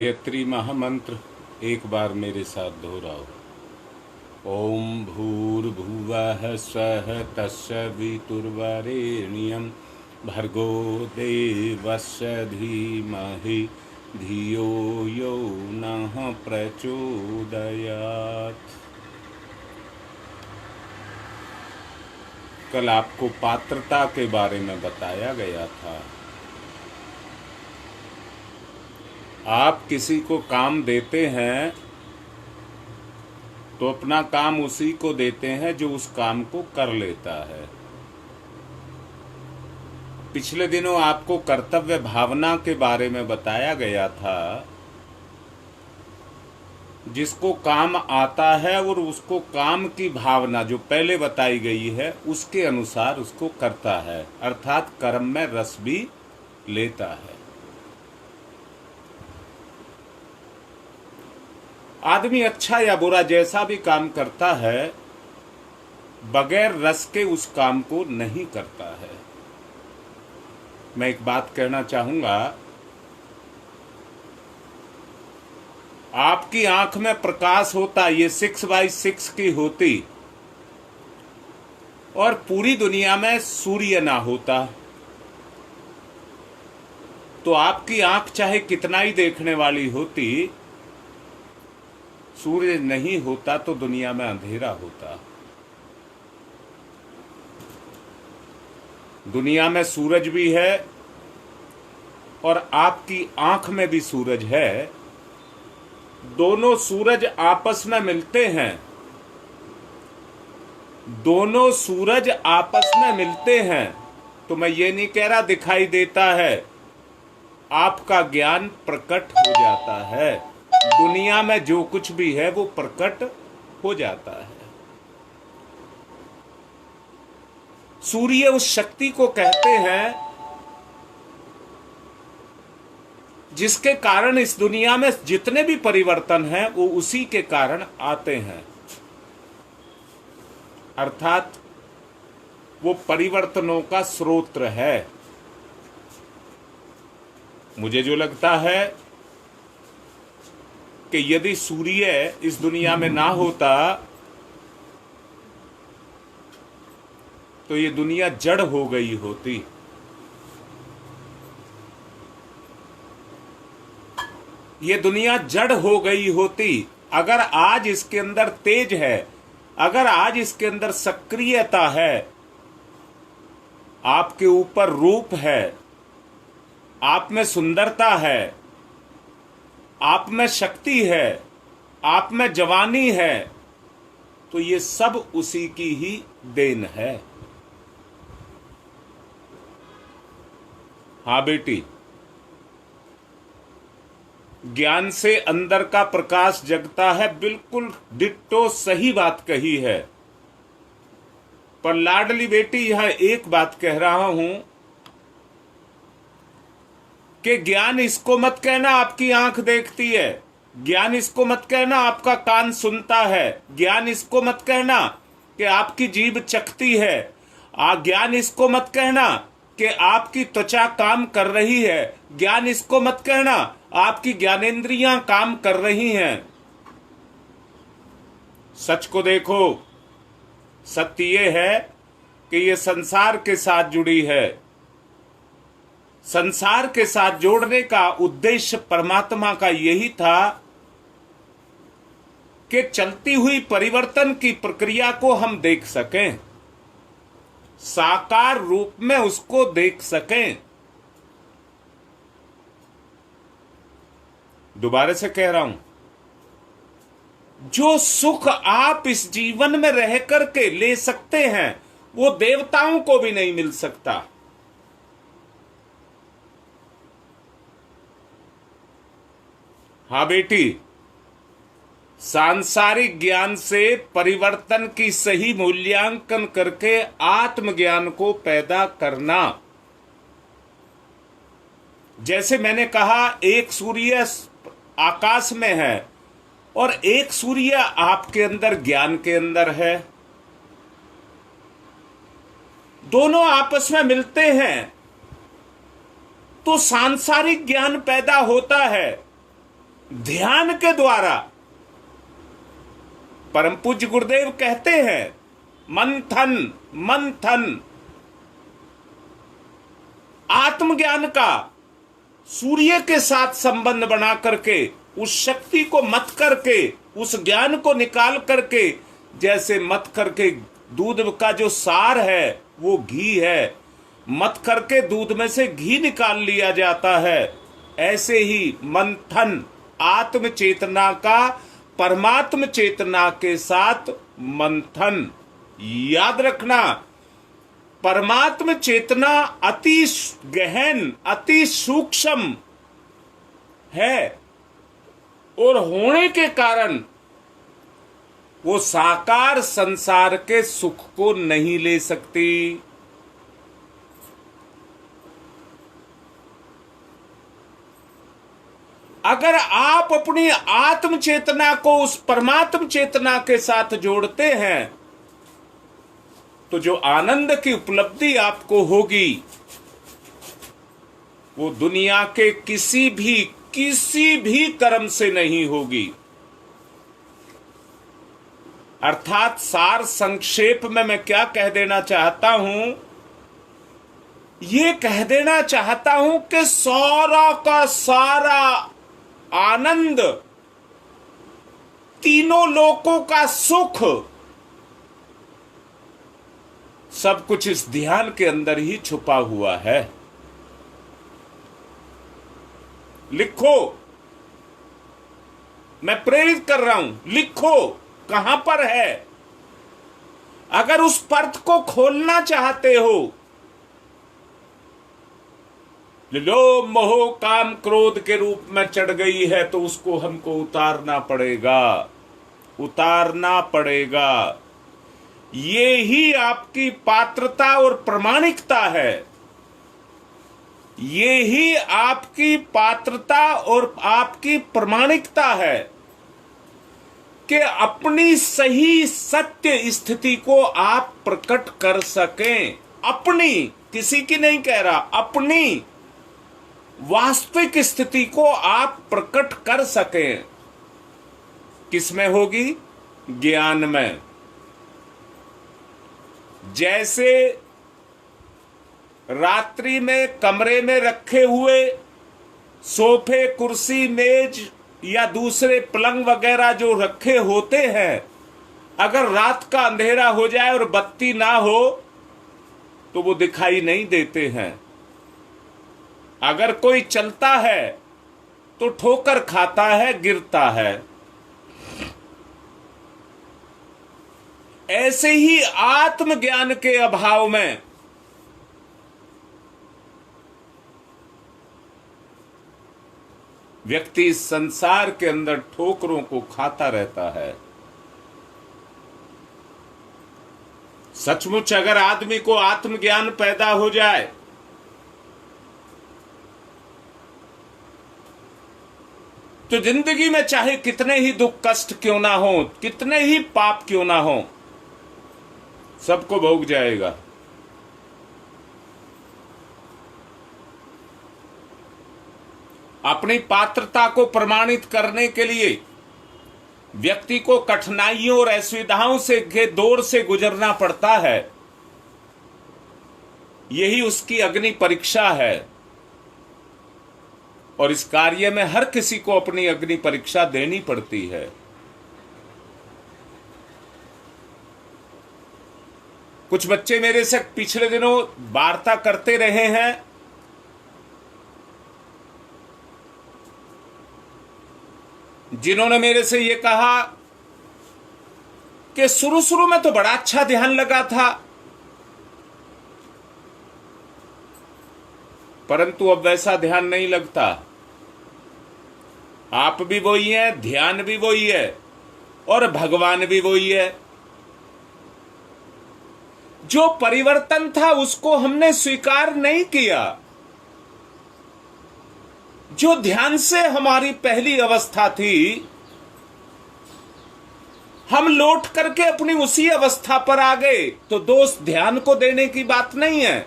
गायत्री महामंत्र एक बार मेरे साथ दोहराओ। ओम भूर्भुवः स्वः तस्य वितुर्वरेण्यं भर्गो देवस्य धीमहि धियो यो नः प्रचोदयात्। कल आपको पात्रता के बारे में बताया गया था। आप किसी को काम देते हैं तो अपना काम उसी को देते हैं जो उस काम को कर लेता है। पिछले दिनों आपको कर्तव्य भावना के बारे में बताया गया था। जिसको काम आता है और उसको काम की भावना जो पहले बताई गई है उसके अनुसार उसको करता है, अर्थात कर्म में रस भी लेता है। आदमी अच्छा या बुरा जैसा भी काम करता है बगैर रस के उस काम को नहीं करता है। मैं एक बात कहना चाहूंगा, आपकी आंख में प्रकाश होता ये 6x6 की होती और पूरी दुनिया में सूर्य ना होता तो आपकी आंख चाहे कितना ही देखने वाली होती, सूर्य नहीं होता तो दुनिया में अंधेरा होता। दुनिया में सूरज भी है और आपकी आंख में भी सूरज है। दोनों सूरज आपस में मिलते हैं, दोनों सूरज आपस में मिलते हैं। तो मैं ये नहीं कह रहा दिखाई देता है, आपका ज्ञान प्रकट हो जाता है। दुनिया में जो कुछ भी है वो प्रकट हो जाता है। सूर्य उस शक्ति को कहते हैं जिसके कारण इस दुनिया में जितने भी परिवर्तन हैं वो उसी के कारण आते हैं, अर्थात वो परिवर्तनों का स्रोत है। मुझे जो लगता है कि यदि सूर्य इस दुनिया में ना होता तो ये दुनिया जड़ हो गई होती। ये दुनिया जड़ हो गई होती। अगर आज इसके अंदर तेज है, अगर आज इसके अंदर सक्रियता है, आपके ऊपर रूप है, आप में सुंदरता है, आप में शक्ति है, आप में जवानी है, तो ये सब उसी की ही देन है। हाँ बेटी, ज्ञान से अंदर का प्रकाश जगता है, बिल्कुल डिट्टो सही बात कही है। पर लाडली बेटी यह एक बात कह रहा हूं कि ज्ञान इसको मत कहना आपकी आंख देखती है, ज्ञान इसको मत कहना आपका कान सुनता है, ज्ञान इसको मत कहना कि आपकी जीभ चखती है, ज्ञान इसको मत कहना कि आपकी त्वचा काम कर रही है, ज्ञान इसको मत कहना आपकी ज्ञानेंद्रियां काम कर रही हैं। सच को देखो, सत्य ये है कि ये संसार के साथ जुड़ी है। संसार के साथ जोड़ने का उद्देश्य परमात्मा का यही था कि चलती हुई परिवर्तन की प्रक्रिया को हम देख सकें, साकार रूप में उसको देख सकें। दोबारा से कह रहा हूं, जो सुख आप इस जीवन में रह करके ले सकते हैं वो देवताओं को भी नहीं मिल सकता। हाँ बेटी, सांसारिक ज्ञान से परिवर्तन की सही मूल्यांकन करके आत्मज्ञान को पैदा करना। जैसे मैंने कहा, एक सूर्य आकाश में है और एक सूर्य आपके अंदर ज्ञान के अंदर है। दोनों आपस में मिलते हैं तो सांसारिक ज्ञान पैदा होता है। ध्यान के द्वारा परम पूज्य गुरुदेव कहते हैं मंथन मंथन आत्मज्ञान का सूर्य के साथ संबंध बना करके उस शक्ति को मत करके उस ज्ञान को निकाल करके, जैसे मत करके दूध का जो सार है वो घी है, मत करके दूध में से घी निकाल लिया जाता है, ऐसे ही मंथन आत्म चेतना का परमात्म चेतना के साथ मंथन। याद रखना, परमात्म चेतना अति गहन अति सूक्ष्म है और होने के कारण वो साकार संसार के सुख को नहीं ले सकती। अगर आप अपनी आत्म चेतना को उस परमात्म चेतना के साथ जोड़ते हैं तो जो आनंद की उपलब्धि आपको होगी वो दुनिया के किसी भी कर्म से नहीं होगी। अर्थात सार संक्षेप में मैं क्या कह देना चाहता हूं, ये कह देना चाहता हूं कि सारा का सारा आनंद, तीनों लोकों का सुख, सब कुछ इस ध्यान के अंदर ही छुपा हुआ है। लिखो, मैं प्रेरित कर रहा हूं, लिखो कहां पर है। अगर उस पर्त को खोलना चाहते हो, लोभ मोह काम क्रोध के रूप में चढ़ गई है तो उसको हमको उतारना पड़ेगा, उतारना पड़ेगा। ये ही आपकी पात्रता और प्रामाणिकता है, ये ही आपकी पात्रता और आपकी प्रामाणिकता है कि अपनी सही सत्य स्थिति को आप प्रकट कर सकें। अपनी, किसी की नहीं कह रहा, अपनी वास्तविक स्थिति को आप प्रकट कर सकें। किसमें होगी? ज्ञान में। जैसे रात्रि में कमरे में रखे हुए सोफे कुर्सी मेज या दूसरे पलंग वगैरह जो रखे होते हैं, अगर रात का अंधेरा हो जाए और बत्ती ना हो तो वो दिखाई नहीं देते हैं। अगर कोई चलता है तो ठोकर खाता है, गिरता है। ऐसे ही आत्मज्ञान के अभाव में व्यक्ति संसार के अंदर ठोकरों को खाता रहता है। सचमुच अगर आदमी को आत्मज्ञान पैदा हो जाए तो जिंदगी में चाहे कितने ही दुख कष्ट क्यों ना हो, कितने ही पाप क्यों ना हो, सबको भोग जाएगा। अपनी पात्रता को प्रमाणित करने के लिए व्यक्ति को कठिनाइयों और असुविधाओं से के दौर से गुजरना पड़ता है। यही उसकी अग्नि परीक्षा है और इस कार्य में हर किसी को अपनी अग्नि परीक्षा देनी पड़ती है। कुछ बच्चे मेरे से पिछले दिनों वार्ता करते रहे हैं, जिन्होंने मेरे से ये कहा कि शुरू शुरू में तो बड़ा अच्छा ध्यान लगा था, परंतु अब वैसा ध्यान नहीं लगता। आप भी वही हैं, ध्यान भी वही है और भगवान भी वही है। जो परिवर्तन था उसको हमने स्वीकार नहीं किया। जो ध्यान से हमारी पहली अवस्था थी, हम लौट करके अपनी उसी अवस्था पर आ गए, तो दोष ध्यान को देने की बात नहीं है।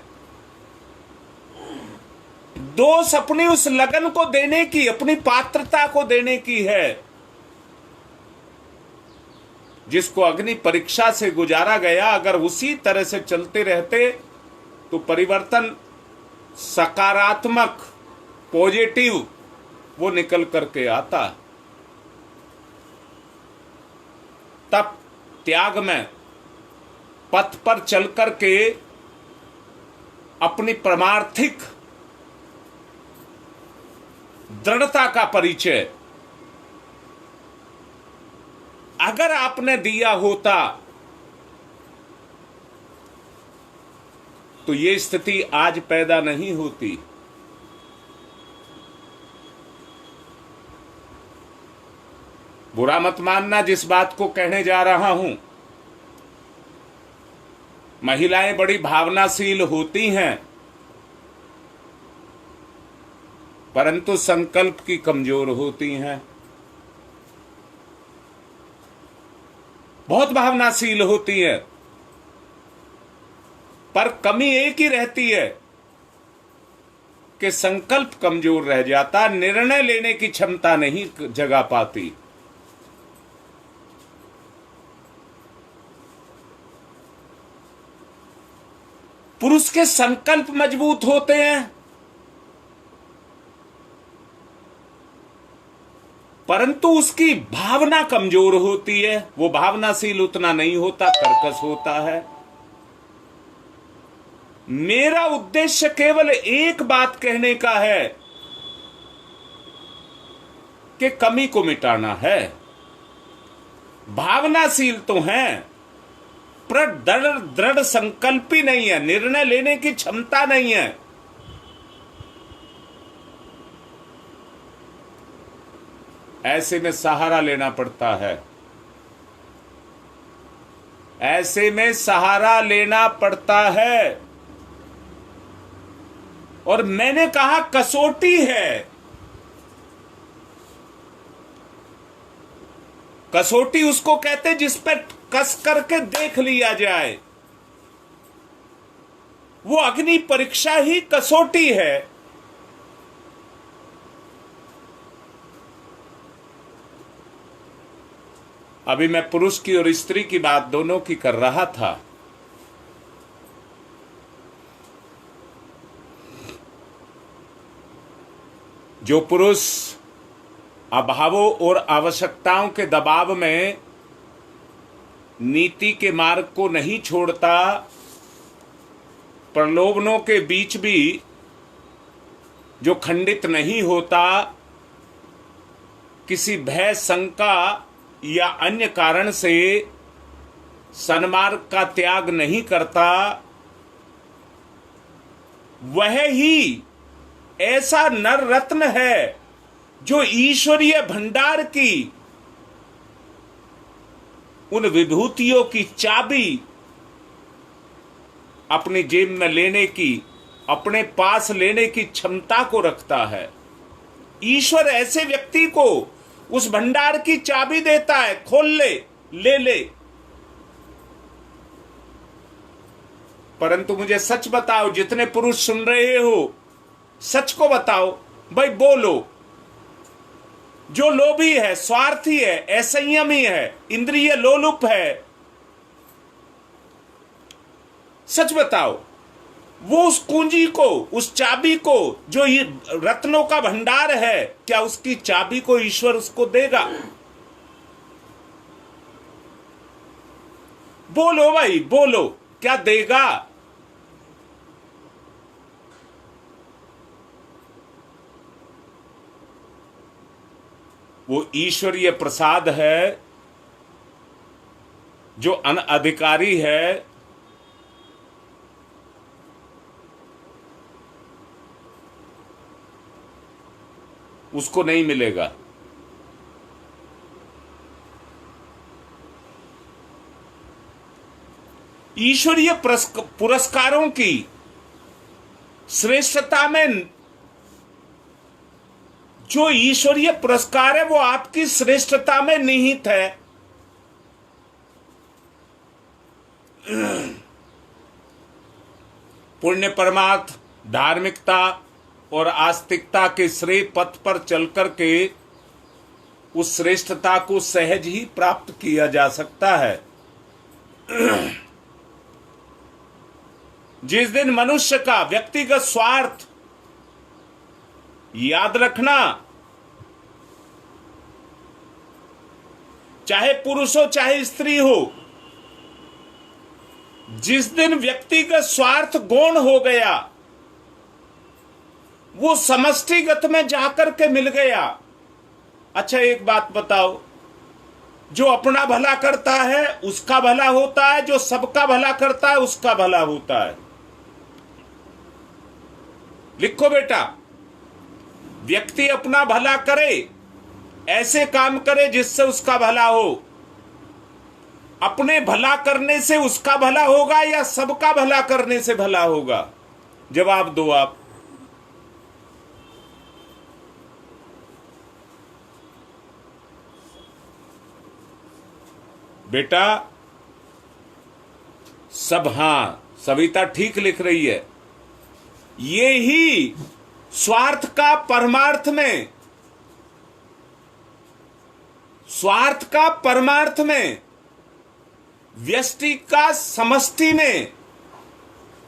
दोष अपनी उस लगन को देने की, अपनी पात्रता को देने की है। जिसको अग्नि परीक्षा से गुजारा गया, अगर उसी तरह से चलते रहते तो परिवर्तन सकारात्मक, पॉजिटिव वो निकल करके आता। तब त्याग में पथ पर चल करके अपनी परमार्थिक दृढ़ता का परिचय अगर आपने दिया होता तो ये स्थिति आज पैदा नहीं होती। बुरा मत मानना जिस बात को कहने जा रहा हूं। महिलाएं बड़ी भावनाशील होती हैं, परंतु संकल्प की कमजोर होती हैं। बहुत भावनाशील होती है, पर कमी एक ही रहती है कि संकल्प कमजोर रह जाता, निर्णय लेने की क्षमता नहीं जगा पाती। पुरुष के संकल्प मजबूत होते हैं, परंतु उसकी भावना कमजोर होती है। वो भावनाशील उतना नहीं होता, कर्कश होता है। मेरा उद्देश्य केवल एक बात कहने का है कि कमी को मिटाना है। भावनाशील तो हैं, पर दृढ़ संकल्पी नहीं है, निर्णय लेने की क्षमता नहीं है। ऐसे में सहारा लेना पड़ता है, ऐसे में सहारा लेना पड़ता है। और मैंने कहा कसौटी है। कसौटी उसको कहते जिस पर कस करके देख लिया जाए। वो अग्नि परीक्षा ही कसौटी है। अभी मैं पुरुष की और स्त्री की बात दोनों की कर रहा था। जो पुरुष अभावों और आवश्यकताओं के दबाव में नीति के मार्ग को नहीं छोड़ता, प्रलोभनों के बीच भी जो खंडित नहीं होता, किसी भय, शंका या अन्य कारण से सन्मार्ग का त्याग नहीं करता, वह ही ऐसा नर रत्न है जो ईश्वरीय भंडार की उन विभूतियों की चाबी अपनी जेब में लेने की, अपने पास लेने की क्षमता को रखता है। ईश्वर ऐसे व्यक्ति को उस भंडार की चाबी देता है, खोल ले, ले ले। परंतु मुझे सच बताओ, जितने पुरुष सुन रहे हो, सच को बताओ भाई, बोलो। जो लोभी है, स्वार्थी है, असंयमी है, इंद्रिय लोलुप है, सच बताओ, वो उस कुंजी को, उस चाबी को, जो ये रत्नों का भंडार है, क्या उसकी चाबी को ईश्वर उसको देगा? बोलो भाई, बोलो, क्या देगा? वो ईश्वरीय प्रसाद है जो अनधिकारी है। उसको नहीं मिलेगा। ईश्वरीय पुरस्कारों की श्रेष्ठता में, जो ईश्वरीय पुरस्कार है वो आपकी श्रेष्ठता में निहित है। पुण्य, परमार्थ, धार्मिकता, और आस्तिकता के श्रेय पथ पर चलकर के उस श्रेष्ठता को सहज ही प्राप्त किया जा सकता है। जिस दिन मनुष्य का व्यक्तिगत स्वार्थ, याद रखना, चाहे पुरुष हो चाहे स्त्री हो, जिस दिन व्यक्तिगत स्वार्थ गौण हो गया, वो समष्टिगत में जाकर के मिल गया। अच्छा एक बात बताओ, जो अपना भला करता है उसका भला होता है, जो सबका भला करता है उसका भला होता है। लिखो बेटा, व्यक्ति अपना भला करे, ऐसे काम करे जिससे उसका भला हो। अपने भला करने से उसका भला होगा या सबका भला करने से भला होगा? जवाब दो आप। बेटा सब, हां सविता ठीक लिख रही है। ये ही स्वार्थ का परमार्थ में, स्वार्थ का परमार्थ में, व्यष्टि का समष्टि में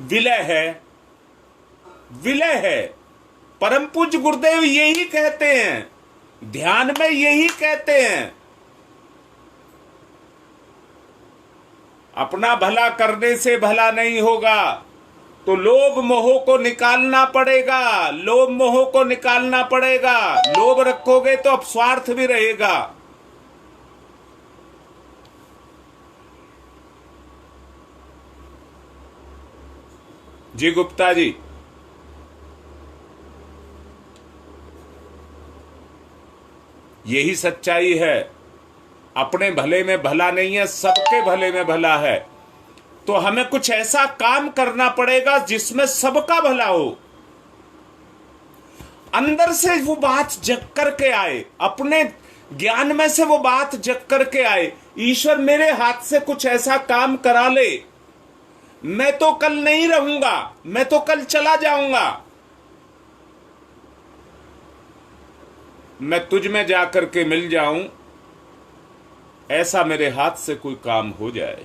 विलय है, विलय है। परम पूज्य गुरुदेव यही कहते हैं, ध्यान में यही कहते हैं। अपना भला करने से भला नहीं होगा, तो लोभ मोह को निकालना पड़ेगा, लोभ मोह को निकालना पड़ेगा। लोभ रखोगे तो अपस्वार्थ भी रहेगा। जी गुप्ता जी, यही सच्चाई है। अपने भले में भला नहीं है, सबके भले में भला है। तो हमें कुछ ऐसा काम करना पड़ेगा जिसमें सबका भला हो। अंदर से वो बात जग करके आए, अपने ज्ञान में से वो बात जग करके आए, ईश्वर मेरे हाथ से कुछ ऐसा काम करा ले, मैं तो कल नहीं रहूंगा, मैं तो कल चला जाऊंगा, मैं तुझ में जाकर के मिल जाऊं, ऐसा मेरे हाथ से कोई काम हो जाए।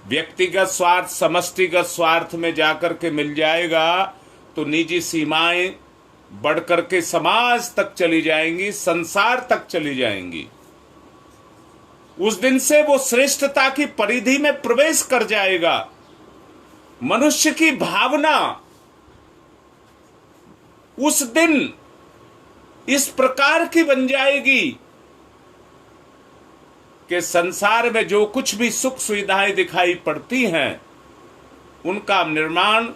व्यक्तिगत स्वार्थ समष्टिगत स्वार्थ में जाकर के मिल जाएगा तो निजी सीमाएं बढ़कर के समाज तक चली जाएंगी, संसार तक चली जाएंगी। उस दिन से वो श्रेष्ठता की परिधि में प्रवेश कर जाएगा। मनुष्य की भावना उस दिन इस प्रकार की बन जाएगी कि संसार में जो कुछ भी सुख सुविधाएं दिखाई पड़ती हैं, उनका निर्माण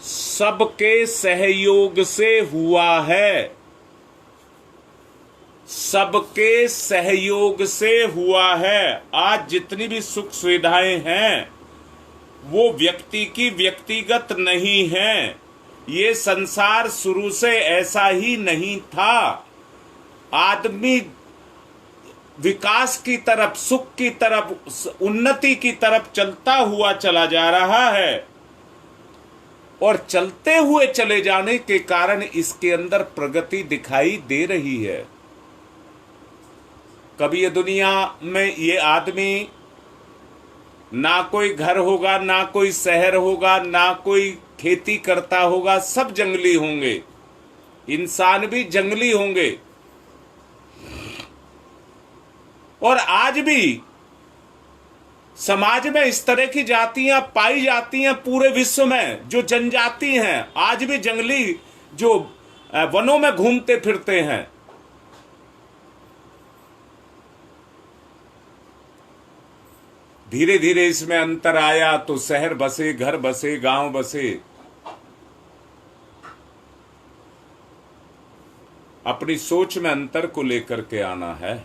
सबके सहयोग से हुआ है, सबके सहयोग से हुआ है। आज जितनी भी सुख सुविधाएं हैं वो व्यक्ति की व्यक्तिगत नहीं है। ये संसार शुरू से ऐसा ही नहीं था। आदमी विकास की तरफ, सुख की तरफ, उन्नति की तरफ चलता हुआ चला जा रहा है, और चलते हुए चले जाने के कारण इसके अंदर प्रगति दिखाई दे रही है। कभी ये दुनिया में ये आदमी, ना कोई घर होगा, ना कोई शहर होगा, ना कोई खेती करता होगा, सब जंगली होंगे, इंसान भी जंगली होंगे। और आज भी समाज में इस तरह की जातियां पाई जाती हैं पूरे विश्व में, जो जनजाति हैं, आज भी जंगली जो वनों में घूमते फिरते हैं। धीरे धीरे इसमें अंतर आया तो शहर बसे, घर बसे, गांव बसे। अपनी सोच में अंतर को लेकर के आना है।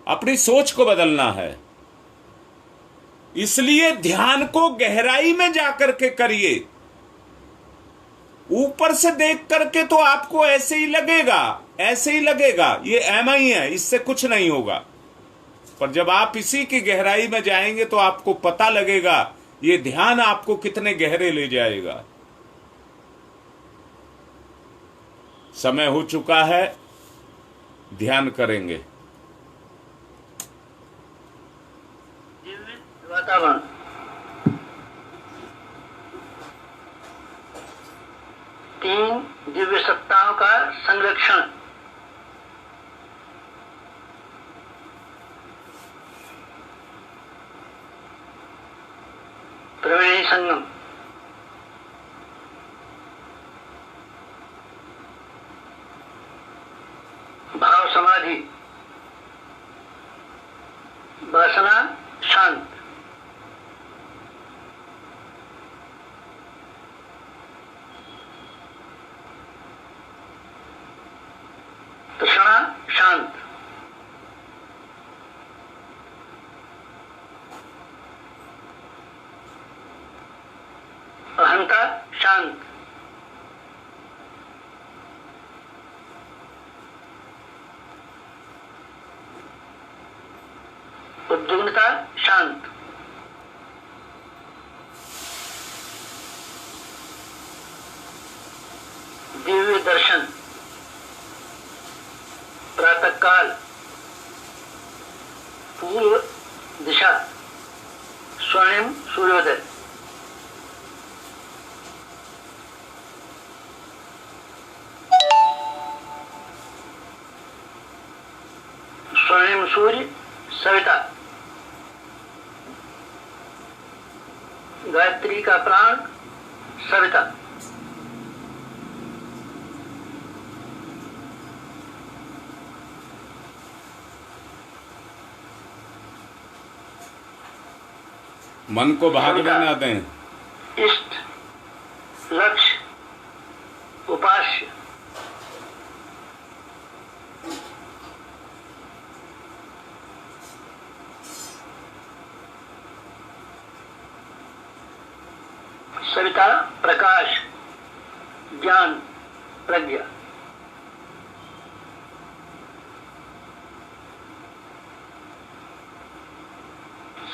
अपनी सोच को बदलना है। इसलिए ध्यान को गहराई में जाकर के करिए। ऊपर से देख करके तो आपको ऐसे ही लगेगा, ऐसे ही लगेगा, ये एम ही है, इससे कुछ नहीं होगा। पर जब आप इसी की गहराई में जाएंगे तो आपको पता लगेगा ये ध्यान आपको कितने गहरे ले जाएगा। समय हो चुका है, ध्यान करेंगे। वातावरण, तीन दिव्य सत्ताओं का संरक्षण, त्रिवेणी संगम, भाव समाधि, वासना शांत, तृष्णा शांत, अहंता शांत, उद्विग्नता शांत, दिव्य दर्शन, प्रातः काल, पूर्व दिशा, स्वर्णिम सूर्योदय, स्वर्णिम सूर्य सविता, गायत्री का प्राण सविता, मन को भागने न दें। इष्ट, लक्ष्य, उपास्य, सविता प्रकाश, ज्ञान, प्रज्ञा,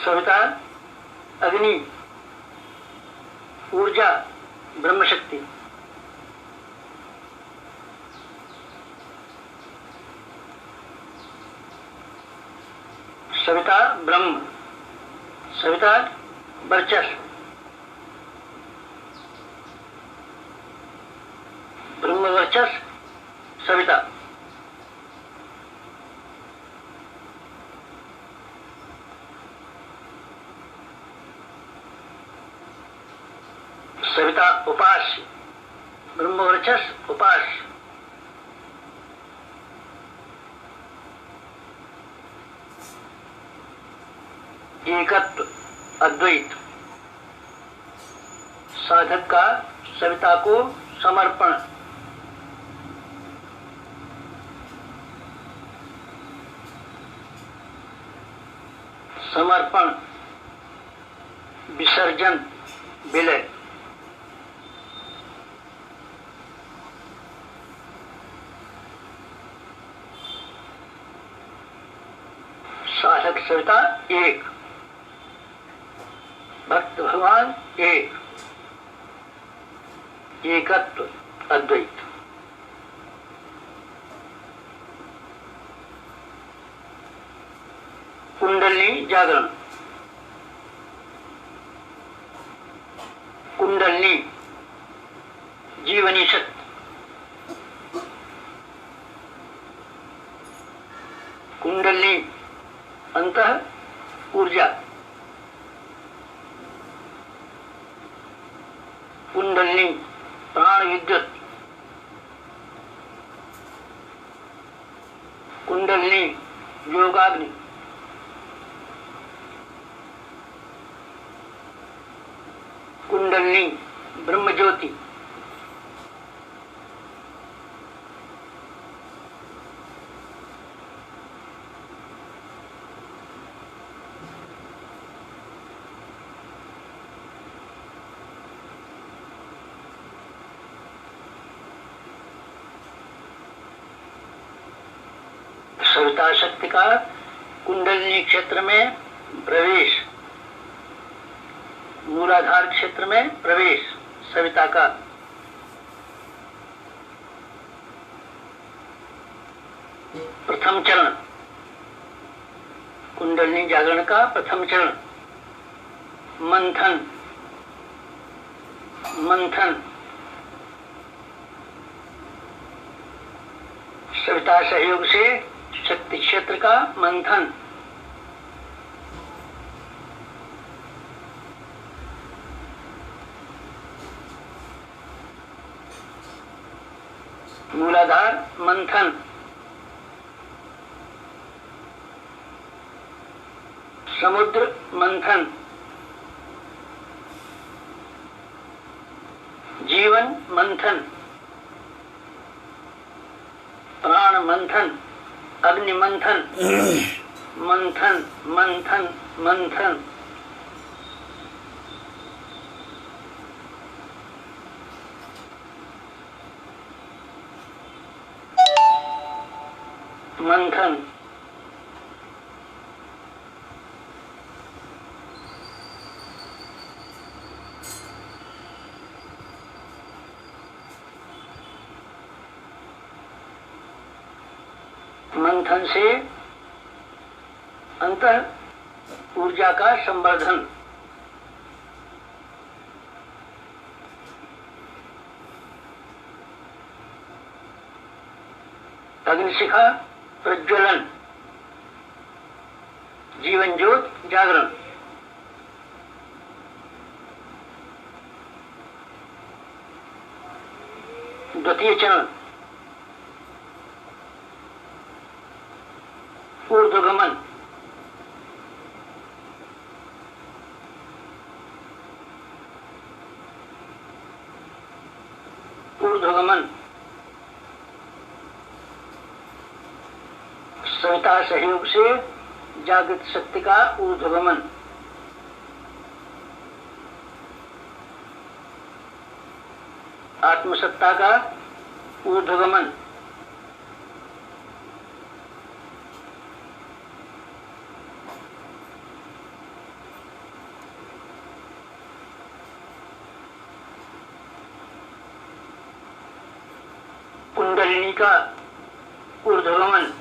सविता अग्नि, ऊर्जा, ब्रह्मशक्ति, सविता ब्रह्म, सविता वर्चस्व, ब्रह्म वर्चस्व सविता, सविता उपास्य, ब्रह्म वर्चस्व उपास्य, एकत्व अद्वैत, साधक का सविता को समर्पण, समर्पण, विसर्जन, विलय, साधक सविता एक, भक्त भगवान एक, एकत्व अद्वैत। कुंडलिनी जागरण, कुंडलिनी जीवनी शक्ति, कुंडलिनी अंतः ऊर्जा, कुंडलिनी प्राण विद्युत, कुंडलिनी योगाग्नि, कुंडलिनी ब्रह्म ज्योति, सविता शक्ति का कुंडलिनी क्षेत्र में प्रवेश, मूलाधार क्षेत्र में प्रवेश सविता का। प्रथम चरण, कुंडलिनी जागरण का प्रथम चरण मंथन। मंथन सविता सहयोग से शक्ति क्षेत्र का मंथन। मूलाधार मंथन, समुद्र मंथन, जीवन मंथन, प्राण मंथन, अग्नि मंथन। मंथन मंथन मंथन। मंथन मंथन से अंतर ऊर्जा का संवर्धन। अग्निशिखा प्रज्वलन, जीवन ज्योत जागरण। द्वितीय चरण ऊर्ध्वगमन, ऊर्ध्वगमन सविता सहयोग से जागृत शक्ति का ऊर्ध्वगमन। आत्मसत्ता का ऊर्ध्वगमन। कुंडलिनी का ऊर्ध्वगमन।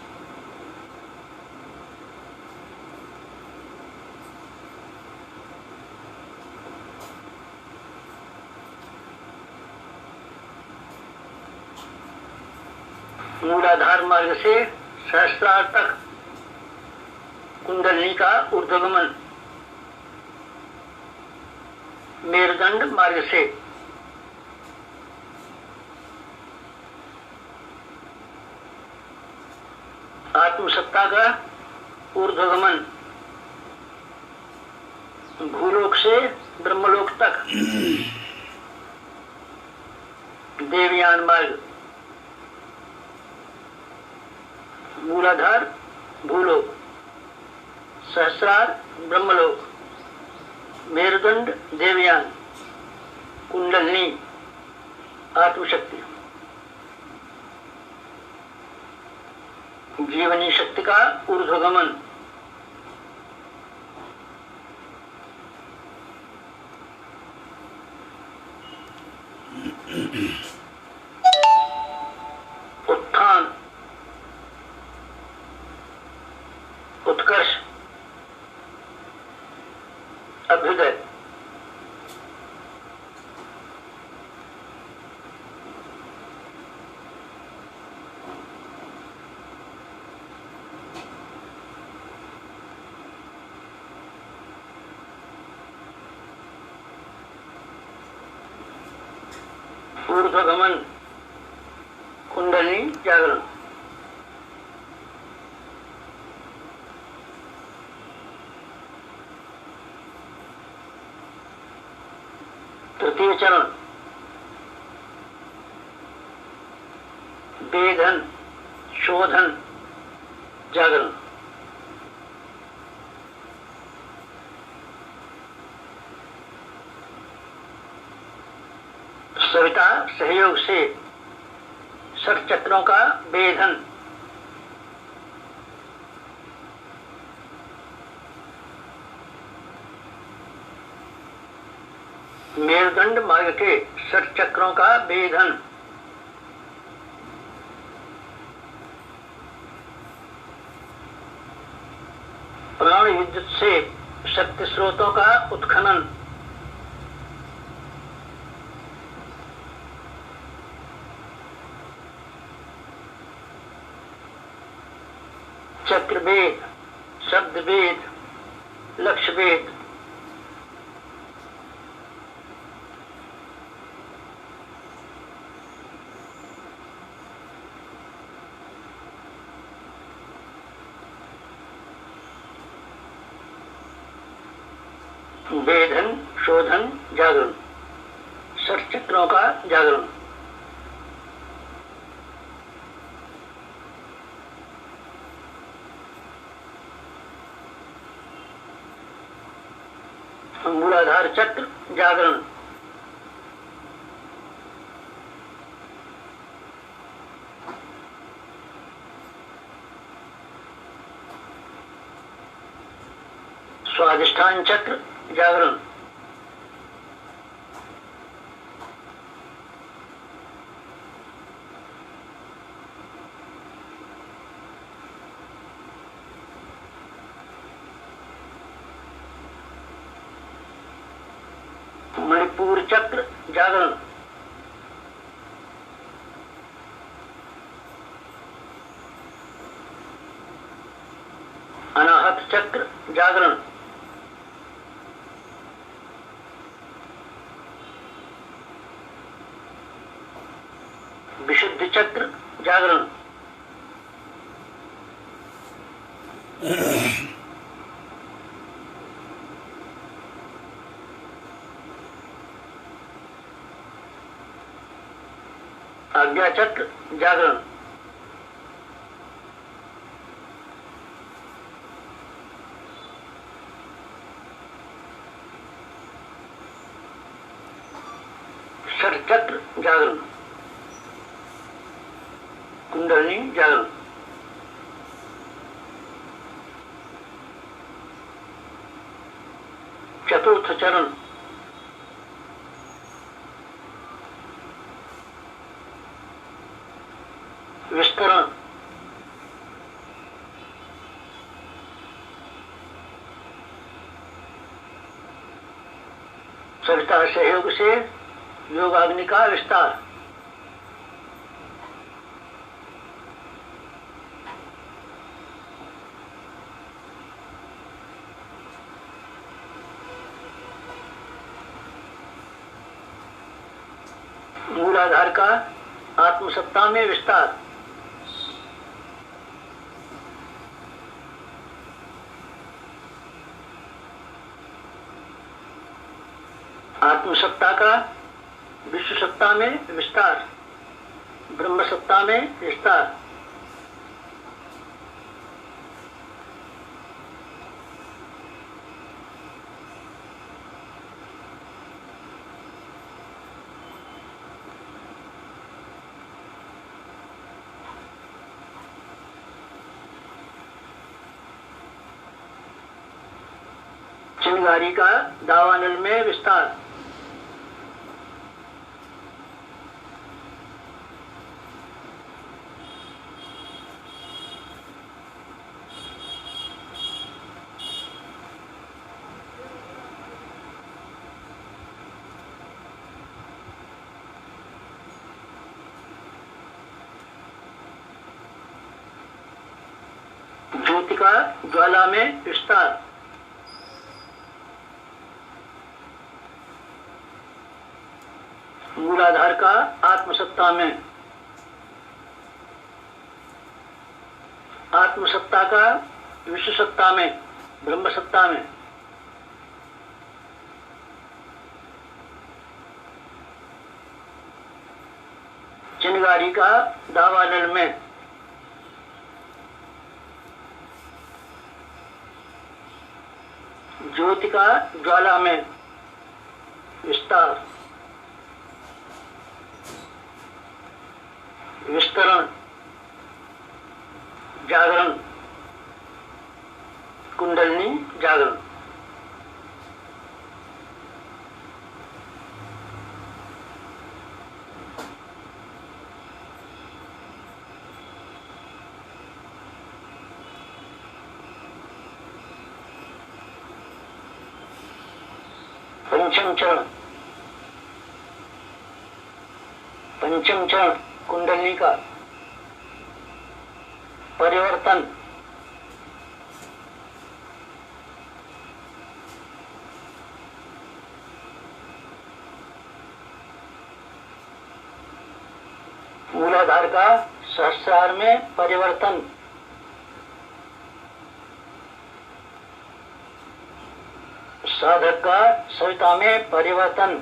मूलाधार मार्ग से सहस्त्रार तक कुंडलिनी का ऊर्ध्वगमन। मेरुदंड मार्ग से आत्मसत्ता का ऊर्ध्वगमन। भूलोक से ब्रह्मलोक तक देवयान मार्ग। मूलाधार भूलोक, सहस्रार ब्रह्मलोक, मेरुदंड देवयान, कुंडलिनी आत्मशक्ति। जीवनी शक्ति का ऊर्ध्वगमन। उत्थान, उत्कर्ष, अभ्युदय। ऊर्ध्वगमन, कुंडलिनी जागरण। तृतीय चरण वेधन, शोधन, जागरण। सविता सहयोग से षट चक्रों का वेधन। मेरुदंड मार्ग के षट चक्रों का भेदन। प्राण युद्ध से शक्ति स्रोतों का उत्खनन। चक्र भेद, शब्द भेद, लक्ष्य भेद। भेदन, शोधन, जागरण, षट चक्रों का जागरण। मूलाधार चक्र जागरण। स्वाधिष्ठान चक्र जागरण। मणिपुर चक्र जागरण। अनाहत चक्र जागरण। विशुद्ध चक्र जागरण। आज्ञा चक्र जागरण। षट चक्र जागरण। कुंडलिनी जागरण। चतुर्थ चरण। विस्तरण। सविता सहयोग से योगाग्नि का विस्तार। मूलाधार का आत्मसत्ता में विस्तार। आत्मसत्ता का विश्व सत्ता में विस्तार, ब्रह्म सत्ता में विस्तार। चिंगारी का दावानल में विस्तार। ज्योति का ज्वाला में विस्तार। मूलाधार का आत्मसत्ता में, आत्मसत्ता का विश्व सत्ता में, ब्रह्म सत्ता में। चिंगारी का दावानल में, ज्योति का ज्वाला में विस्तार। विस्तरण, जागरण, कुंडलिनी जागरण। पंचम चरण कुंडली का परिवर्तन। मूलाधार का सहस्रार में परिवर्तन। साधक का सविता में परिवर्तन।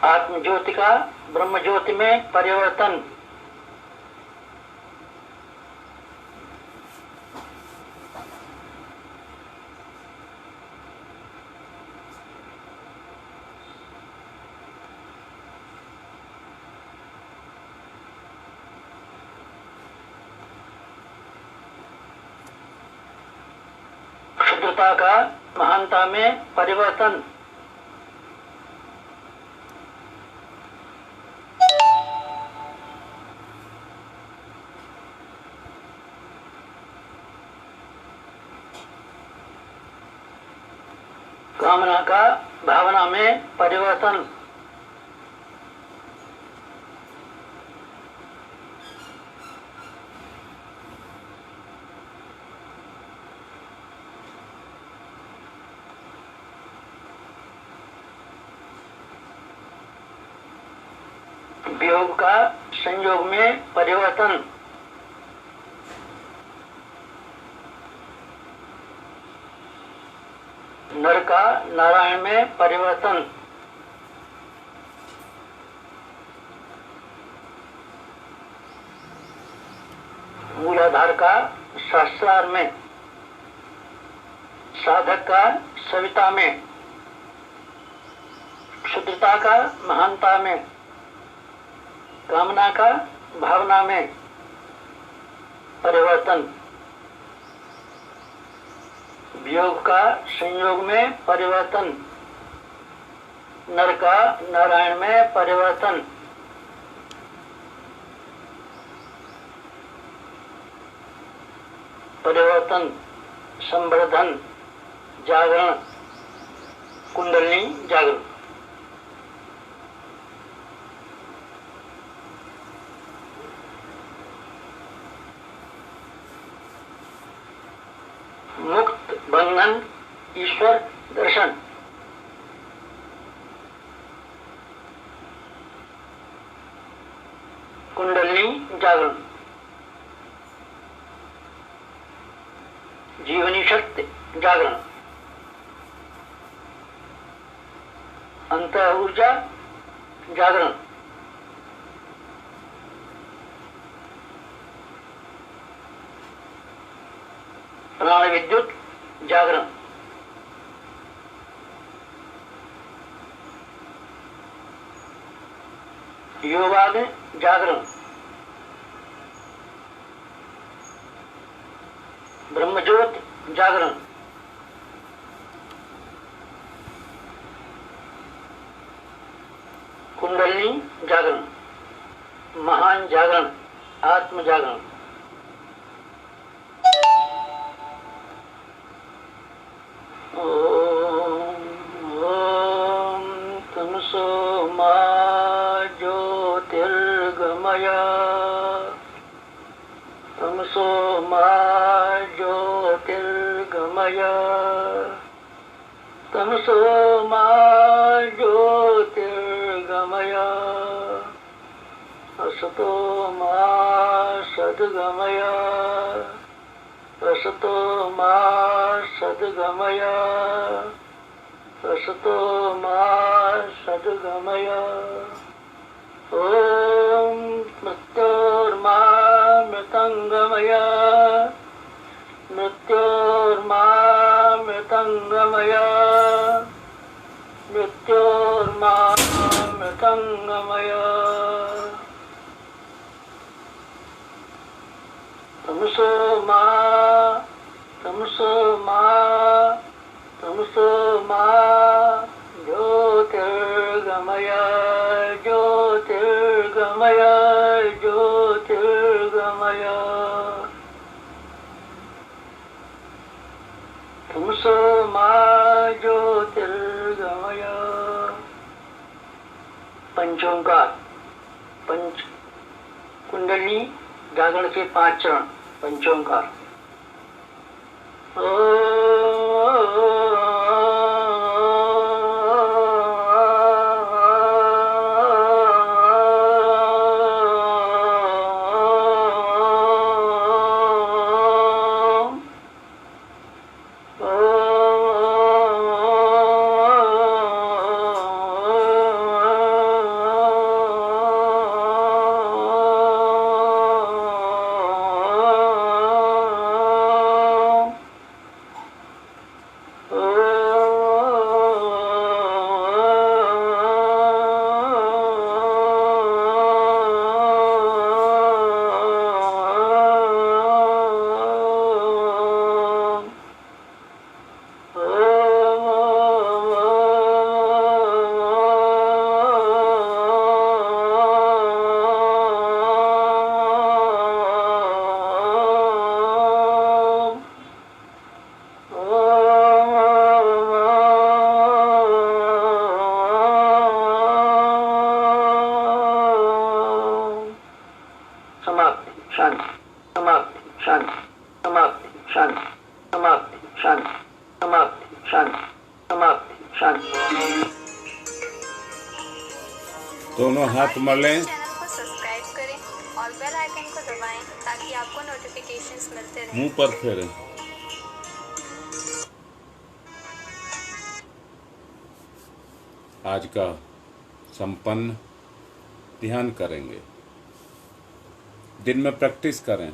आत्म ज्योति का ब्रह्म ज्योति में परिवर्तन। क्षुद्रता का महानता में परिवर्तन। कामना का भावना में परिवर्तन। वियोग का संयोग में परिवर्तन। नर का नारायण में परिवर्तन। मूलाधार का सहस्रार में, साधक का सविता में, क्षुद्रता का महानता में, कामना का भावना में परिवर्तन। वियोग का संयोग में परिवर्तन। नर का नारायण में परिवर्तन। परिवर्तन, संवर्धन, जागरण, कुंडलिनी जागरण। मुक्त बंधन ईश्वर दर्शन। कुंडलिनी जागरण। जीवनी शक्ति जागरण। अंत ऊर्जा जागरण। प्राण विद्युत जागरण। योगाग्नि जागरण। ब्रह्मज्योत जागरण। कुंडलिनी जागरण। महान जागरण, आत्म जागरण। तमसो मा ज्योतिर्गमय। तमसो मा ज्योतिर्गमय। तमसो मा ज्योतिर्गमय। असतो मा सद्गमय। असतो मा सद्गमय। असतो मा सद्गमय। ओम मृत्योर्मा मृतंगमय। मृत्योर्मा मृतंगमय। मृत्योर्मा मृतंगमय। तमसो मा ज्योतिर्गमय। ज्योतिर्गमय। ज्योतिर्गमय। पंचोंकार। पंच कुंडली जागरण के 5 चरण। पंचोंकार। दोनों हाथ मलें। चैनल को सब्सक्राइब करें और बेल आइकन को दबाएं ताकि आपको नोटिफिकेशंस मिलते रहें। मुंह पर फेरें। आज का संपन्न ध्यान करेंगे। दिन में प्रैक्टिस करें।